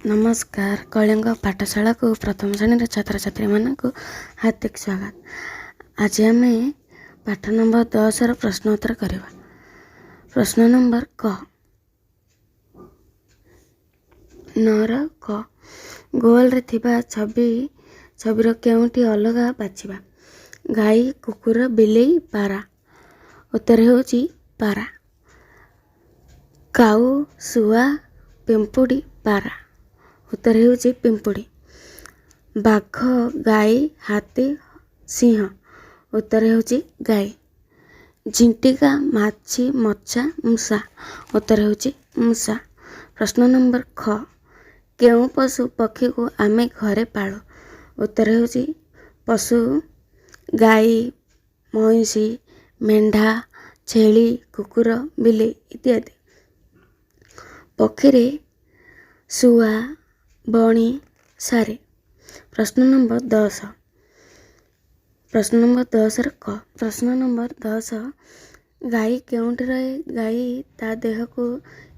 नमस्कार। कलिंग पाठशाला को प्रथम श्रेणी छात्र छात्री मानक हार्दिक स्वागत। आज आम पाठ नंबर 10 प्रश्नोत्तर करवा। प्रश्न नंबर क। नर क। गोल रे थिबा छबिर केउंटी अलगा बाछिबा। गाई, कुकुर, बिलेई, पारा। उत्तर होची पारा। काऊ, सुआ, पिंपुड़ी, पारा। उत्तर होची पिंपुड़ी। बाघ, गाई, हाथी, सिंह। उत्तर होची गाई। झिंटिका, माछी, मच्छा, मूषा। उत्तर होची मूषा। प्रश्न नंबर ख। केउं पशु पक्षी को आमे घरे पाळु। उत्तर होची पशु गाई, मईंषी, मेंढा, छेली, कुकुर, बिलेई इत्यादि। पक्षी रे सुआ, बणी, सारे। प्रश्न नंबर 10। प्रश्न नंबर 10 क। प्रश्न नंबर 10। गाई केउंटी रहे। गाई ता देह को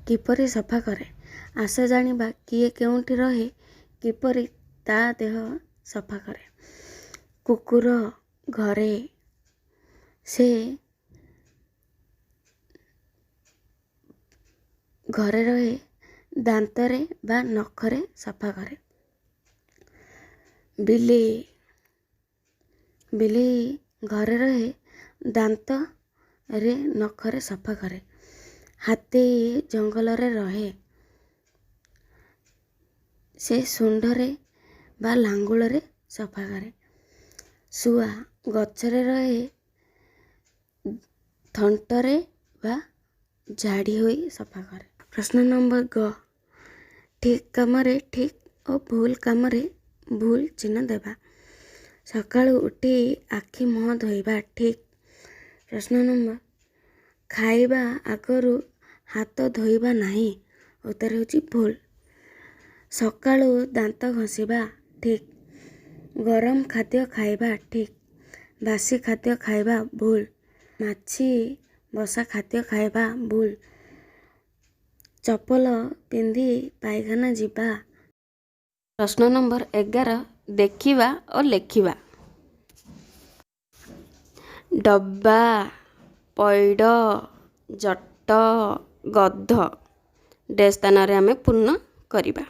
किपरि सफा करे। आस जानिबा किए केउंटी रहे किपरि ता देह सफा करे। कुकुर घरे से घरे रहे दांतरे बा नखरे सफा करे। बिलेई घरे रहे दांत रे नखरे सफा करे। हाथी जंगल रे रहे से सुंडरे बा लांगुल रे सफा करे। सुआ गछरे रहे थंटरे बा झाड़ी होई सफा करे। प्रश्न नंबर ग। ठीक काम रे ठीक और भूल काम रे भूल चिन्ह देबा। सकाळु उठी आखि मुह धोइबा ठीक। प्रश्न नंबर खाइबा आगरू हाथ धोइबा नहीं। उत्तर होची भूल। सकाळु दांत घसीबा ठीक। गरम खाद्य खाइबा ठीक। बासी खाद्य खाइबा भूल। माछी बसा खाद्य खाइबा भूल। चपल पिंधि पायखाना जिबा। प्रश्न नंबर 11 देखिबा और लेखिबा। डब्बा, पैड, जट, गध। डे स्थान रे आमे पूर्ण करिबा।